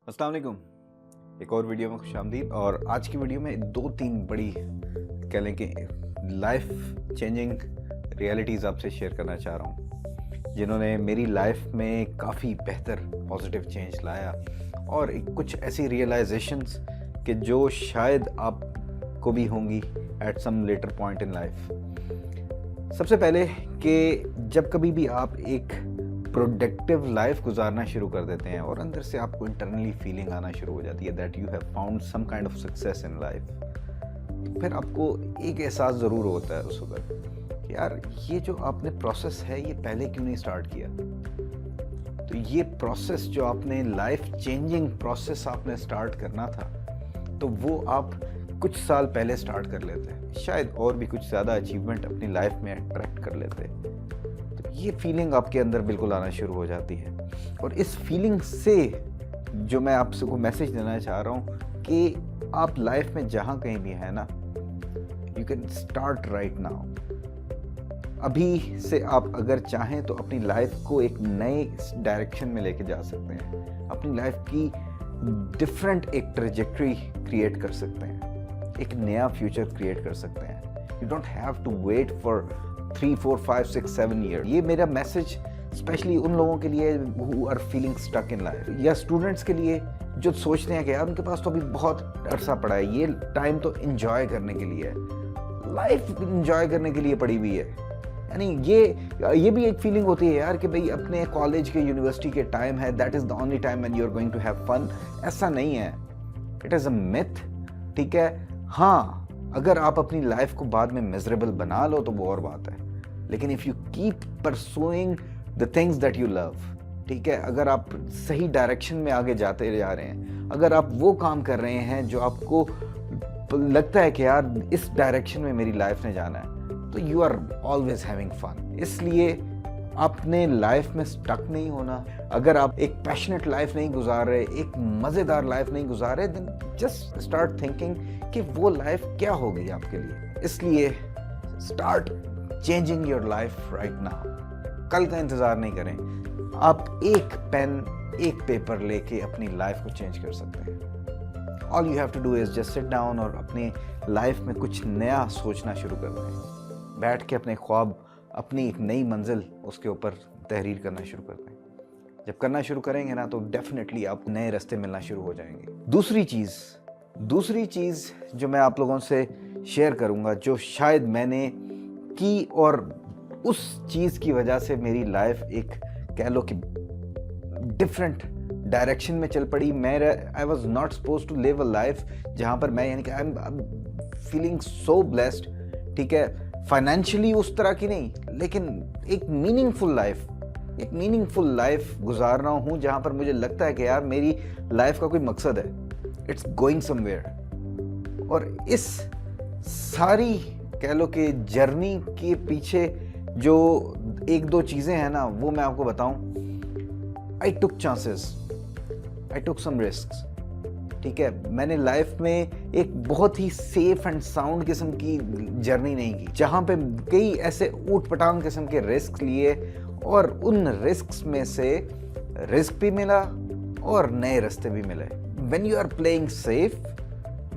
अस्सलाम वालेकुम। एक और वीडियो में खुशामदीद। और आज की वीडियो में दो तीन बड़ी कह लें कि लाइफ चेंजिंग रियलिटीज़ आपसे शेयर करना चाह रहा हूँ, जिन्होंने मेरी लाइफ में काफ़ी बेहतर पॉजिटिव चेंज लाया और कुछ ऐसी रियलाइजेशंस कि जो शायद आपको भी होंगी at some later point in life. सबसे पहले कि जब कभी भी आप एक प्रोडक्टिव लाइफ गुजारना शुरू कर देते हैं और अंदर से आपको इंटरनली फीलिंग आना शुरू हो जाती है that you have found some kind of success in life, तो फिर आपको एक एहसास ज़रूर होता है उस वक्त कि यार ये जो आपने प्रोसेस है ये पहले क्यों नहीं स्टार्ट किया। तो ये प्रोसेस जो आपने लाइफ चेंजिंग प्रोसेस आपने स्टार्ट करना था, तो वो आप कुछ साल पहले स्टार्ट कर लेते हैं, शायद और भी कुछ ज़्यादा अचीवमेंट अपनी लाइफ में अट्रैक्ट कर लेते हैं। ये फीलिंग आपके अंदर बिल्कुल आना शुरू हो जाती है और इस फीलिंग से जो मैं आपसे को मैसेज देना चाह रहा हूँ कि आप लाइफ में जहाँ कहीं भी हैं ना, you can start right now. अभी से आप अगर चाहें तो अपनी लाइफ को एक नए डायरेक्शन में लेके जा सकते हैं, अपनी लाइफ की डिफरेंट एक ट्रेजेक्ट्री क्रिएट कर सकते हैं, एक नया फ्यूचर क्रिएट कर सकते हैं। You don't have to wait for 3, 4, 5, 6, 7 year. ये मेरा मैसेज स्पेशली उन लोगों के लिए who are feeling stuck in life, या स्टूडेंट्स के लिए जो सोचते हैं कि यार उनके पास तो अभी बहुत अरसा पड़ा है, ये टाइम तो एंजॉय करने के लिए है, लाइफ एंजॉय करने के लिए पड़ी हुई है। यानी ये भी एक फीलिंग होती है यार कि भाई अपने कॉलेज के यूनिवर्सिटी के टाइम है, that is the only time when you are going to have fun. ऐसा नहीं है, इट इज़ अ मिथ। ठीक है, हाँ अगर आप अपनी लाइफ को बाद में मिजरेबल बना लो तो वो और बात है, लेकिन if you keep pursuing the things that you love, ठीक है, अगर आप सही डायरेक्शन में आगे जाते जा रहे हैं, अगर आप वो काम कर रहे हैं जो आपको लगता है कि यार इस डायरेक्शन में मेरी लाइफ ने जाना है, तो you are always having fun. इसलिए आपने लाइफ में स्टक नहीं होना। अगर आप एक पैशनेट लाइफ नहीं गुजार रहे, एक मज़ेदार लाइफ नहीं गुजार रहे, देन जस्ट स्टार्ट थिंकिंग कि वो लाइफ क्या होगी आपके लिए। इसलिए start changing your life right now. कल का इंतज़ार नहीं करें। आप एक पेन एक पेपर लेके अपनी लाइफ को चेंज कर सकते हैं। All you have to do is just sit down और अपनी लाइफ में कुछ नया सोचना शुरू कर दें। बैठ के अपने ख्वाब, अपनी एक नई मंजिल, उसके ऊपर तहरीर करना शुरू कर दें। जब करना शुरू करेंगे ना तो डेफिनेटली आपको नए रास्ते मिलना शुरू हो जाएंगे। दूसरी चीज़ जो मैं आप लोगों से शेयर करूंगा, जो शायद मैंने की और उस चीज़ की वजह से मेरी लाइफ एक कह लो कि डिफरेंट डायरेक्शन में चल पड़ी। I was not suppose to live a life जहाँ पर मैं, यानी कि I am feeling so blessed, ठीक है, फाइनेंशियली उस तरह की नहीं, लेकिन एक मीनिंगफुल लाइफ गुजार रहा हूँ जहाँ पर मुझे लगता है कि यार मेरी लाइफ का कोई मकसद है, इट्स गोइंग समवेयर। और इस सारी कह लो कि जर्नी के पीछे जो एक दो चीज़ें हैं ना, वो मैं आपको बताऊं। आई टुक चांसेस, आई टुक सम रिस्क्स, ठीक है। मैंने लाइफ में एक बहुत ही सेफ एंड साउंड किस्म की जर्नी नहीं की, जहाँ पे कई ऐसे ऊट पटांग किस्म के रिस्क लिए और उन रिस्क में से रिस्क भी मिला और नए रास्ते भी मिले। When you are playing safe,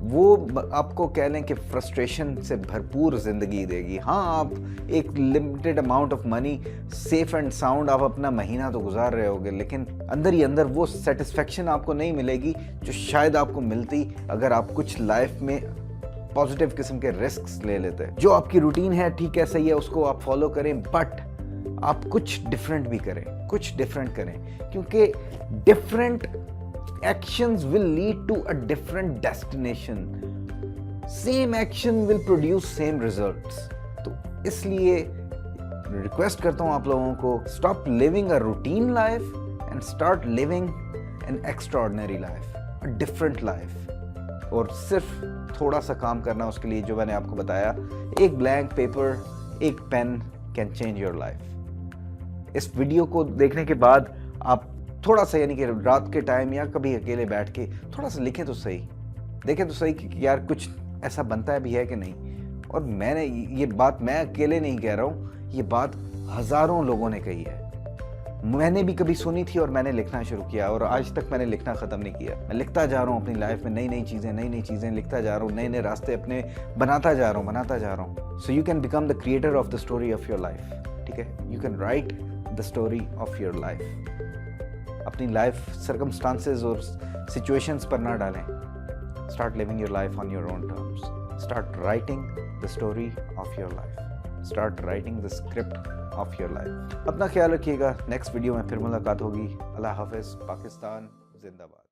वो आपको कह लें कि फ्रस्ट्रेशन से भरपूर ज़िंदगी देगी। हाँ, आप एक limited amount of money safe and sound आप अपना महीना तो गुजार रहे होगे, लेकिन अंदर ही अंदर वो सेटिस्फेक्शन आपको नहीं मिलेगी जो शायद आपको मिलती अगर आप कुछ लाइफ में पॉजिटिव किस्म के रिस्क ले लेते हैं। जो आपकी रूटीन है, ठीक है, सही है, उसको आप फॉलो करें, बट आप कुछ डिफरेंट भी करें, क्योंकि different actions will lead to a different destination. Same action will produce same results. तो इसलिए रिक्वेस्ट करता हूँ आप लोगों को, stop living a routine life and start living an extraordinary life, a different life. और सिर्फ थोड़ा सा काम करना उसके लिए, जो मैंने आपको बताया, एक ब्लैंक पेपर, एक पेन can change your liफ। इस वीडियो को देखने के बाद आप थोड़ा सा, यानी कि रात के टाइम या कभी अकेले बैठ के थोड़ा सा लिखें तो सही, देखें तो सही कि यार कुछ ऐसा बनता है भी है कि नहीं। और ये बात मैं अकेले नहीं कह रहा हूँ, ये बात हज़ारों लोगों ने कही है। मैंने भी कभी सुनी थी और मैंने लिखना शुरू किया, और आज तक मैंने लिखना ख़त्म नहीं किया। मैं लिखता जा रहा हूँ अपनी लाइफ में, नई नई चीज़ें लिखता जा रहा हूँ, नए नए रास्ते अपने बनाता जा रहा हूँ। So you can become the creator of the story of your life. ठीक है, you can write the story of your life. अपनी लाइफ सर्कमस्टांसेस और सिचुएशंस पर ना डालें। Start living your life on your own terms. Start writing the story of your life. Start writing the script of your life. अपना ख्याल रखिएगा। Next video में फिर मुलाकात होगी। अल्लाह हाफिज़। पाकिस्तान जिंदाबाद।